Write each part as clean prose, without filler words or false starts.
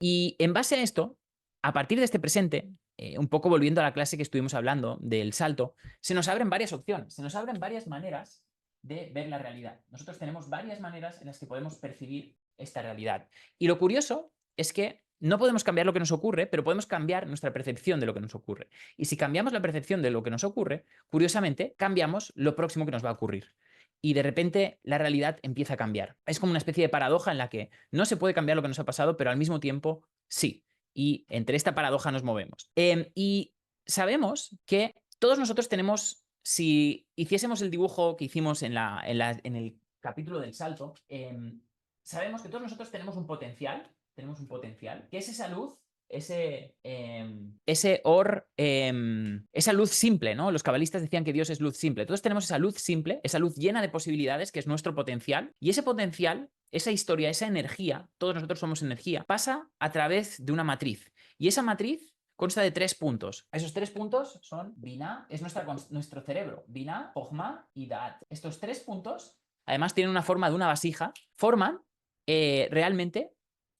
Y en base a esto, a partir de este presente, un poco volviendo a la clase que estuvimos hablando del salto, se nos abren varias opciones, se nos abren varias maneras de ver la realidad. Nosotros tenemos varias maneras en las que podemos percibir esta realidad. Y lo curioso es que no podemos cambiar lo que nos ocurre, pero podemos cambiar nuestra percepción de lo que nos ocurre. Y si cambiamos la percepción de lo que nos ocurre, curiosamente, cambiamos lo próximo que nos va a ocurrir. Y de repente la realidad empieza a cambiar. Es como una especie de paradoja en la que no se puede cambiar lo que nos ha pasado, pero al mismo tiempo sí. Y entre esta paradoja nos movemos. Y sabemos que todos nosotros tenemos, si hiciésemos el dibujo que hicimos en el capítulo del salto, sabemos que todos nosotros tenemos un potencial, que es esa luz, esa luz simple, ¿no? Los cabalistas decían que Dios es luz simple. Todos tenemos esa luz simple, esa luz llena de posibilidades, que es nuestro potencial, y ese potencial, esa historia, esa energía, todos nosotros somos energía, pasa a través de una matriz. Y esa matriz consta de 3 puntos. Esos 3 puntos son Binah, es nuestro cerebro, Binah, Jochma y Da'at. Estos 3 puntos, además, tienen una forma de una vasija, forman realmente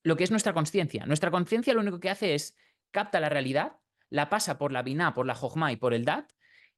lo que es nuestra conciencia. Nuestra conciencia lo único que hace es capta la realidad, la pasa por la Binah, por la Jochma y por el Dat,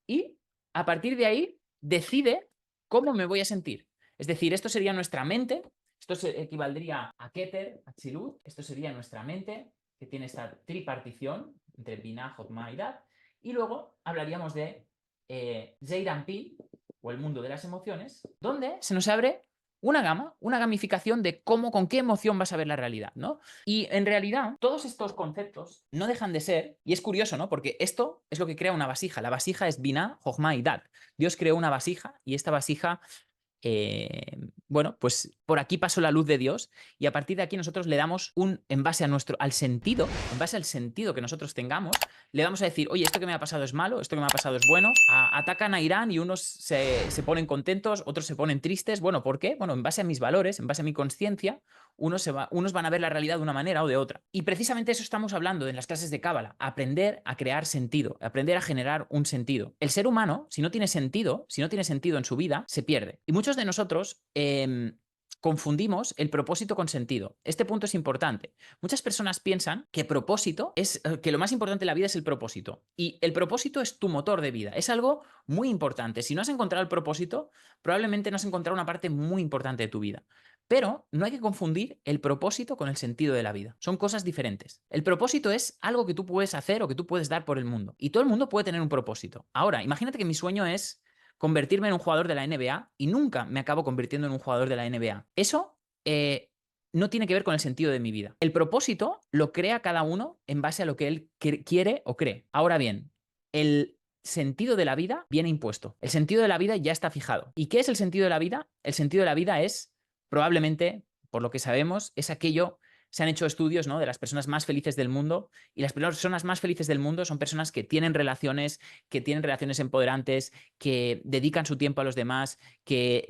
y a partir de ahí decide cómo me voy a sentir. Es decir, esto sería nuestra mente, esto equivaldría a Keter, a Tzilut, esto sería nuestra mente, que tiene esta tripartición entre Binah, Jochma y Dat, y luego hablaríamos de Zeir Anpin, o el mundo de las emociones, donde se nos abre una gamificación de cómo, con qué emoción vas a ver la realidad, ¿no? Y en realidad, todos estos conceptos no dejan de ser, y es curioso, ¿no? Porque esto es lo que crea una vasija. La vasija es Binah, Jochma y Dat. Dios creó una vasija y esta vasija bueno, pues por aquí pasó la luz de Dios y a partir de aquí nosotros le damos en base a al sentido, en base al sentido que nosotros tengamos, le vamos a decir, oye, esto que me ha pasado es malo, esto que me ha pasado es bueno, atacan a Irán y unos se ponen contentos, otros se ponen tristes, bueno, ¿por qué? Bueno, en base a mis valores, en base a mi conciencia, unos van a ver la realidad de una manera o de otra. Y precisamente eso estamos hablando en las clases de Cábala, aprender a crear sentido, aprender a generar un sentido. El ser humano, si no tiene sentido en su vida, se pierde. Y muchos de nosotros confundimos el propósito con sentido. Este punto es importante. Muchas personas piensan que propósito es que lo más importante en la vida es el propósito. Y el propósito es tu motor de vida. Es algo muy importante. Si no has encontrado el propósito, probablemente no has encontrado una parte muy importante de tu vida. Pero no hay que confundir el propósito con el sentido de la vida. Son cosas diferentes. El propósito es algo que tú puedes hacer o que tú puedes dar por el mundo. Y todo el mundo puede tener un propósito. Ahora, imagínate que mi sueño es convertirme en un jugador de la NBA y nunca me acabo convirtiendo en un jugador de la NBA. Eso no tiene que ver con el sentido de mi vida. El propósito lo crea cada uno en base a lo que él quiere o cree. Ahora bien, el sentido de la vida viene impuesto. El sentido de la vida ya está fijado. ¿Y qué es el sentido de la vida? El sentido de la vida es, probablemente, por lo que sabemos, es aquello. Se han hecho estudios, ¿no?, de las personas más felices del mundo y las personas más felices del mundo son personas que tienen relaciones empoderantes, que dedican su tiempo a los demás, que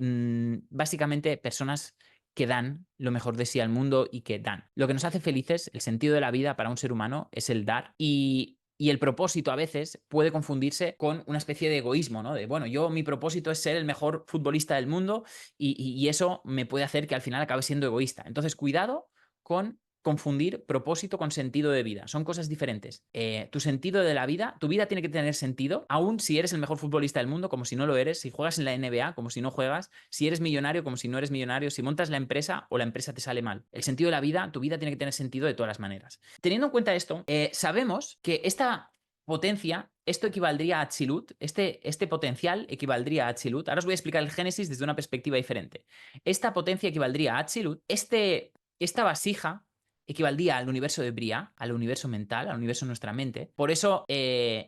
básicamente personas que dan lo mejor de sí al mundo y que dan. Lo que nos hace felices, el sentido de la vida para un ser humano es el dar y el propósito a veces puede confundirse con una especie de egoísmo, ¿no? De, bueno, mi propósito es ser el mejor futbolista del mundo y eso me puede hacer que al final acabe siendo egoísta. Entonces, cuidado con confundir propósito con sentido de vida. Son cosas diferentes. Tu sentido de la vida, tu vida tiene que tener sentido, aun si eres el mejor futbolista del mundo, como si no lo eres, si juegas en la NBA, como si no juegas, si eres millonario, como si no eres millonario, si montas la empresa o la empresa te sale mal. El sentido de la vida, tu vida tiene que tener sentido de todas las maneras. Teniendo en cuenta esto, sabemos que esta potencia, esto equivaldría a Atzilut, este potencial equivaldría a Atzilut. Ahora os voy a explicar el Génesis desde una perspectiva diferente. Esta potencia equivaldría a Atzilut. Esta vasija equivaldría al universo de Bria, al universo mental, al universo de nuestra mente. Por eso,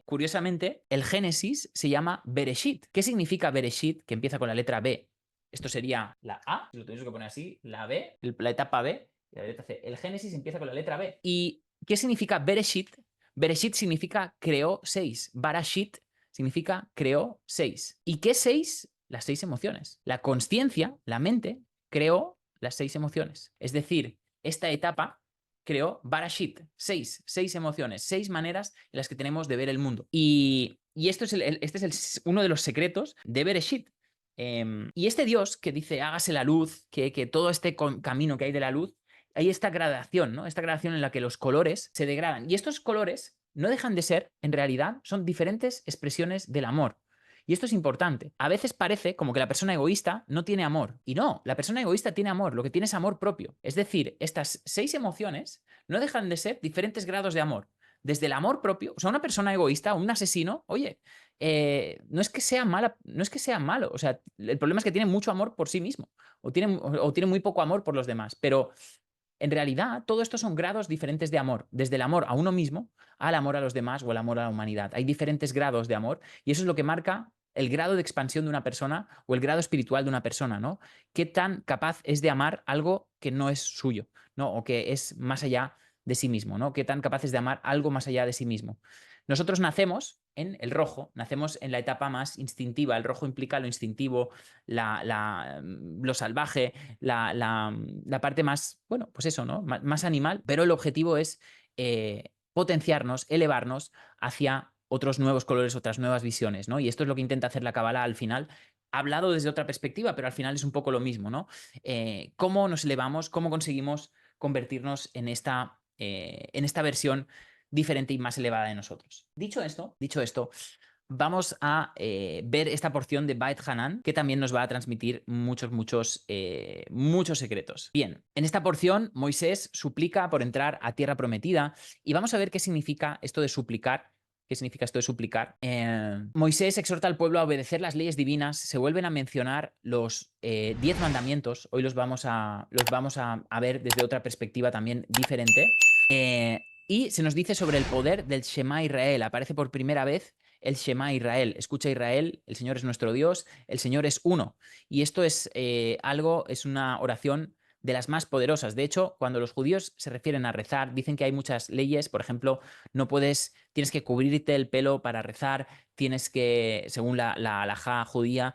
curiosamente, el Génesis se llama Bereshit. ¿Qué significa Bereshit? Que empieza con la letra B. Esto sería la A, si lo tenéis que poner así, la B, la etapa B, y la letra C. El Génesis empieza con la letra B. ¿Y qué significa Bereshit? Bereshit significa creó 6. Barashit significa creó 6. ¿Y qué 6? Las 6 emociones. La consciencia, la mente, creó las 6 emociones. Es decir, esta etapa creó Barashit, 6 emociones, 6 maneras en las que tenemos de ver el mundo. Y esto es este es uno de los secretos de Bereshit. Y este Dios que dice hágase la luz, que todo este camino que hay de la luz, hay esta gradación, ¿no? Esta gradación en la que los colores se degradan. Y estos colores no dejan de ser, en realidad, son diferentes expresiones del amor. Y esto es importante. A veces parece como que la persona egoísta no tiene amor. Y no, la persona egoísta tiene amor, lo que tiene es amor propio. Es decir, estas 6 emociones no dejan de ser diferentes grados de amor. Desde el amor propio, o sea, una persona egoísta, un asesino, oye, no es que sea mala, no es que sea malo, o sea, el problema es que tiene mucho amor por sí mismo o tiene muy poco amor por los demás, pero en realidad todo esto son grados diferentes de amor, desde el amor a uno mismo al amor a los demás o el amor a la humanidad. Hay diferentes grados de amor y eso es lo que marca el grado de expansión de una persona o el grado espiritual de una persona, ¿no? Qué tan capaz es de amar algo que no es suyo, ¿no? O que es más allá de sí mismo, ¿no? Qué tan capaz es de amar algo más allá de sí mismo. Nosotros nacemos en el rojo, nacemos en la etapa más instintiva. El rojo implica lo instintivo, lo salvaje, la parte más, bueno, pues eso, ¿no? Más animal, pero el objetivo es potenciarnos, elevarnos hacia otros nuevos colores, otras nuevas visiones, ¿no? Y esto es lo que intenta hacer la Cábala al final, hablado desde otra perspectiva, pero al final es un poco lo mismo, ¿no? ¿Cómo nos elevamos? ¿Cómo conseguimos convertirnos en esta versión diferente y más elevada de nosotros? Dicho esto, vamos a ver esta porción de Bait Hanan, que también nos va a transmitir muchos secretos. Bien, en esta porción Moisés suplica por entrar a tierra prometida y vamos a ver qué significa esto de suplicar. ¿Qué significa esto de suplicar? Moisés exhorta al pueblo a obedecer las leyes divinas. Se vuelven a mencionar los 10 mandamientos. Hoy los vamos a ver desde otra perspectiva también diferente. Y se nos dice sobre el poder del Shema Israel. Aparece por primera vez el Shema Israel. Escucha Israel, el Señor es nuestro Dios, el Señor es uno. Y esto es es una oración de las más poderosas. De hecho, cuando los judíos se refieren a rezar, dicen que hay muchas leyes. Por ejemplo, tienes que cubrirte el pelo para rezar, tienes que, según la halajá judía,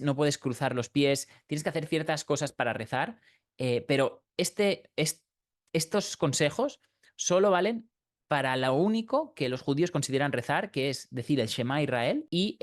no puedes cruzar los pies, tienes que hacer ciertas cosas para rezar, pero estos consejos solo valen para lo único que los judíos consideran rezar, que es decir el Shema Israel y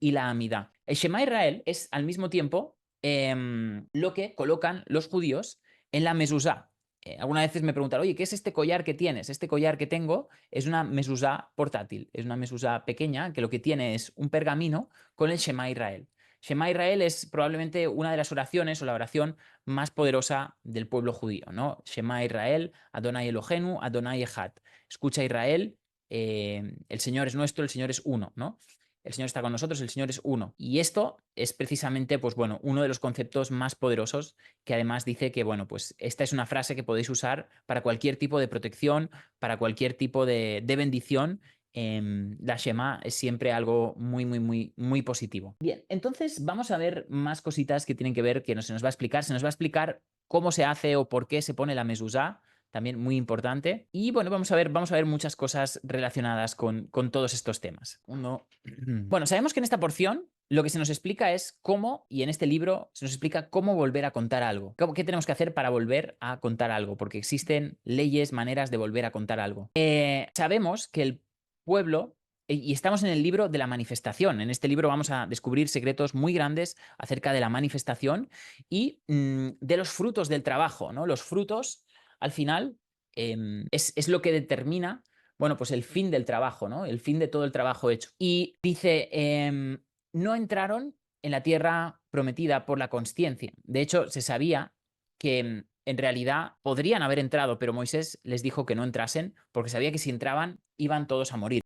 la Amidá. El Shema Israel es al mismo tiempo lo que colocan los judíos en la mezuzá. Algunas veces me preguntan, oye, ¿qué es este collar que tienes? Este collar que tengo es una mezuzá portátil, es una mezuzá pequeña que lo que tiene es un pergamino con el Shema Israel. Shema Israel es probablemente una de las oraciones o la oración más poderosa del pueblo judío, ¿no? Shema Israel, Adonai Elohenu, Adonai Echad. Escucha Israel, el Señor es nuestro, el Señor es uno, ¿no? El Señor está con nosotros, el Señor es uno. Y esto es precisamente, pues bueno, uno de los conceptos más poderosos que además dice que, bueno, pues esta es una frase que podéis usar para cualquier tipo de protección, para cualquier tipo de bendición. La Shema es siempre algo muy positivo. Bien, entonces vamos a ver más cositas que tienen que ver, que se nos va a explicar. Se nos va a explicar cómo se hace o por qué se pone la mezuzá, también muy importante. Y bueno, vamos a ver muchas cosas relacionadas con todos estos temas. Bueno, sabemos que en esta porción lo que se nos explica es cómo, y en este libro se nos explica cómo volver a contar algo. ¿Qué tenemos que hacer para volver a contar algo? Porque existen leyes, maneras de volver a contar algo. Sabemos que el pueblo, y estamos en el libro de la manifestación. En este libro vamos a descubrir secretos muy grandes acerca de la manifestación y de los frutos del trabajo, ¿no? Los frutos, al final, es lo que determina, bueno, pues el fin del trabajo, ¿no? El fin de todo el trabajo hecho. Y dice, no entraron en la tierra prometida por la consciencia. De hecho, se sabía que en realidad podrían haber entrado, pero Moisés les dijo que no entrasen porque sabía que si entraban iban todos a morir.